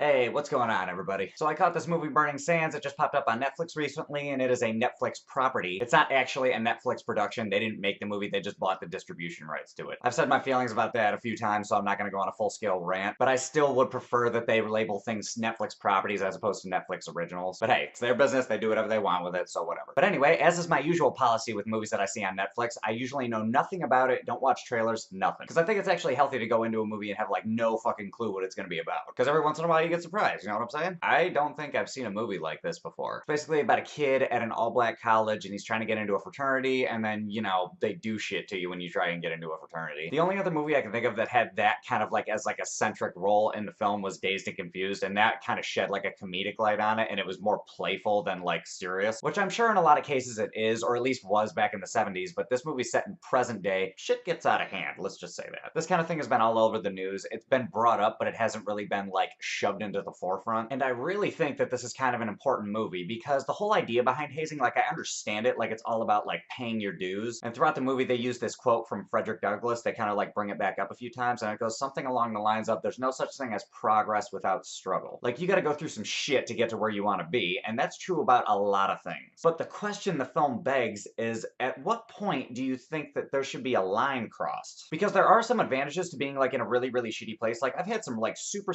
Hey, what's going on, everybody? So I caught this movie Burning Sands. It just popped up on Netflix recently, and it is a Netflix property. It's not actually a Netflix production. They didn't make the movie, they just bought the distribution rights to it. I've said my feelings about that a few times, so I'm not going to go on a full-scale rant, but I still would prefer that they label things Netflix properties as opposed to Netflix originals. But hey, it's their business. They do whatever they want with it, so whatever. But anyway, as is my usual policy with movies that I see on Netflix, I usually know nothing about it, don't watch trailers, nothing. Because I think it's actually healthy to go into a movie and have like no fucking clue what it's going to be about. Because every once in a while you get surprised, you know what I'm saying? I don't think I've seen a movie like this before. It's basically about a kid at an all-black college and he's trying to get into a fraternity and then, you know, they do shit to you when you try and get into a fraternity. The only other movie I can think of that had that kind of like as like a centric role in the film was Dazed and Confused, and that kind of shed like a comedic light on it and it was more playful than like serious, which I'm sure in a lot of cases it is, or at least was back in the 70s, but this movie's set in present day. Shit gets out of hand, let's just say that. This kind of thing has been all over the news. It's been brought up, but it hasn't really been like shoved into the forefront. And I really think that this is kind of an important movie because the whole idea behind hazing, like I understand it, like it's all about like paying your dues. And throughout the movie they use this quote from Frederick Douglass. They kind of like bring it back up a few times and it goes something along the lines of there's no such thing as progress without struggle. Like you gotta go through some shit to get to where you want to be, and that's true about a lot of things. But the question the film begs is, at what point do you think that there should be a line crossed? Because there are some advantages to being like in a really, really shitty place. Like I've had some like super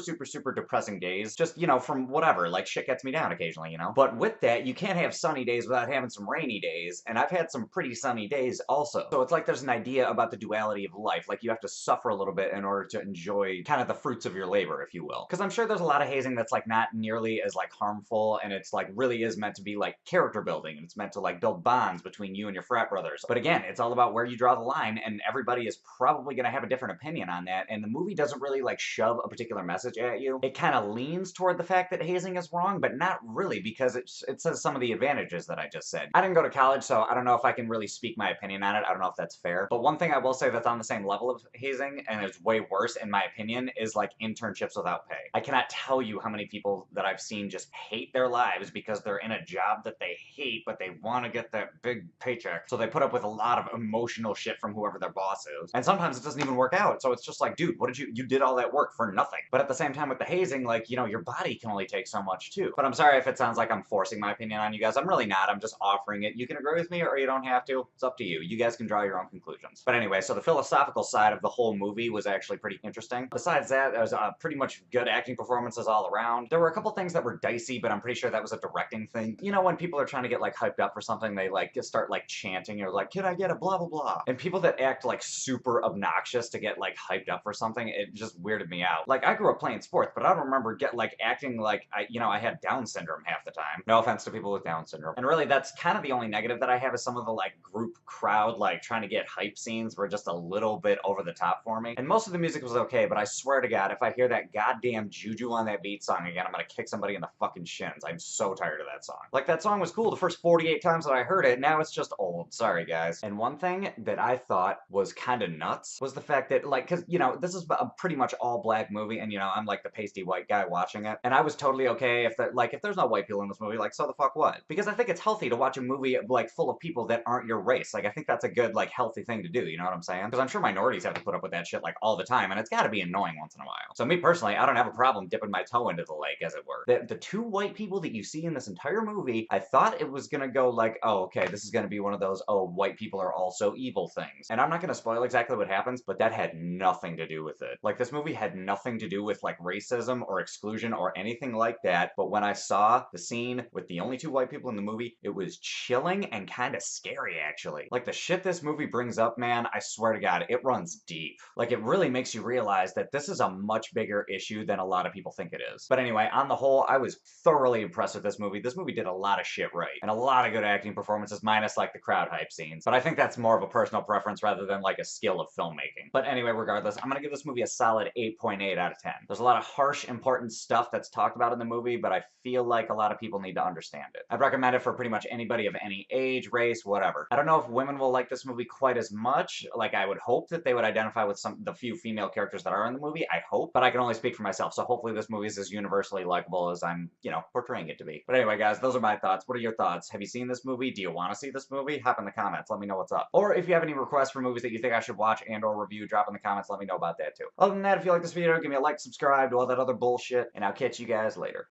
depressing days, just, you know, from whatever, like shit gets me down occasionally, you know? But with that, you can't have sunny days without having some rainy days, and I've had some pretty sunny days also. So it's like there's an idea about the duality of life, like you have to suffer a little bit in order to enjoy kind of the fruits of your labor, if you will. Because I'm sure there's a lot of hazing that's like not nearly as like harmful, and it's like really is meant to be like character building, and it's meant to like build bonds between you and your frat brothers. But again, it's all about where you draw the line, and everybody is probably gonna have a different opinion on that, and the movie doesn't really like shove a particular message at you. It kind of leans toward the fact that hazing is wrong, but not really, because it says some of the advantages that I just said. I didn't go to college, so I don't know if I can really speak my opinion on it. I don't know if that's fair. But one thing I will say that's on the same level of hazing, and it's way worse in my opinion, is like internships without pay. I cannot tell you how many people that I've seen just hate their lives because they're in a job that they hate, but they want to get that big paycheck. So they put up with a lot of emotional shit from whoever their boss is. And sometimes it doesn't even work out. So it's just like, dude, what did you did all that work for nothing. But at the same time with the hazing, like, you know, your body can only take so much too. But I'm sorry if it sounds like I'm forcing my opinion on you guys. I'm really not. I'm just offering it. You can agree with me or you don't have to. It's up to you. You guys can draw your own conclusions. But anyway, so the philosophical side of the whole movie was actually pretty interesting. Besides that, there was pretty much good acting performances all around. There were a couple things that were dicey, but I'm pretty sure that was a directing thing. You know, when people are trying to get like hyped up for something, they like just start like chanting or like, can I get a blah blah blah? And people that act like super obnoxious to get like hyped up for something, it just weirded me out. Like I grew up playing sports, but I don't remember acting like I had Down syndrome half the time. No offense to people with Down syndrome. And really that's kind of the only negative that I have is some of the like group crowd like trying to get hype scenes were just a little bit over the top for me. And most of the music was okay, but I swear to God, if I hear that goddamn juju on that beat song again, I'm gonna kick somebody in the fucking shins. I'm so tired of that song. Like that song was cool the first 48 times that I heard it, now it's just old. Sorry guys. And one thing that I thought was kind of nuts was the fact that like, cause you know, this is a pretty much all black movie, and you know, I'm like the pasty white guy watching it, and I was totally okay if that, like, if there's no white people in this movie, like, so the fuck what? Because I think it's healthy to watch a movie like full of people that aren't your race. Like, I think that's a good like healthy thing to do. You know what I'm saying? Because I'm sure minorities have to put up with that shit like all the time, and it's got to be annoying once in a while. So me personally, I don't have a problem dipping my toe into the lake, as it were. The two white people that you see in this entire movie, I thought it was gonna go like, oh, okay, this is gonna be one of those, oh, white people are also evil things. And I'm not gonna spoil exactly what happens, but that had nothing to do with it. Like, this movie had nothing to do with like racism or exclusion or anything like that, but when I saw the scene with the only two white people in the movie, it was chilling and kind of scary, actually. Like, the shit this movie brings up, man, I swear to God, it runs deep. Like, it really makes you realize that this is a much bigger issue than a lot of people think it is. But anyway, on the whole, I was thoroughly impressed with this movie. This movie did a lot of shit right, and a lot of good acting performances, minus like the crowd hype scenes. But I think that's more of a personal preference rather than like a skill of filmmaking. But anyway, regardless, I'm gonna give this movie a solid 8.8 out of 10. There's a lot of harsh, important stuff that's talked about in the movie, but I feel like a lot of people need to understand it. I'd recommend it for pretty much anybody of any age, race, whatever. I don't know if women will like this movie quite as much. Like, I would hope that they would identify with the few female characters that are in the movie. I hope, but I can only speak for myself, so hopefully this movie is as universally likable as I'm, you know, portraying it to be. But anyway, guys, those are my thoughts. What are your thoughts? Have you seen this movie? Do you want to see this movie? Hop in the comments. Let me know what's up. Or if you have any requests for movies that you think I should watch and or review, drop in the comments. Let me know about that too. Other than that, if you like this video, give me a like, subscribe, do all that other bullshit. bullshit, and I'll catch you guys later.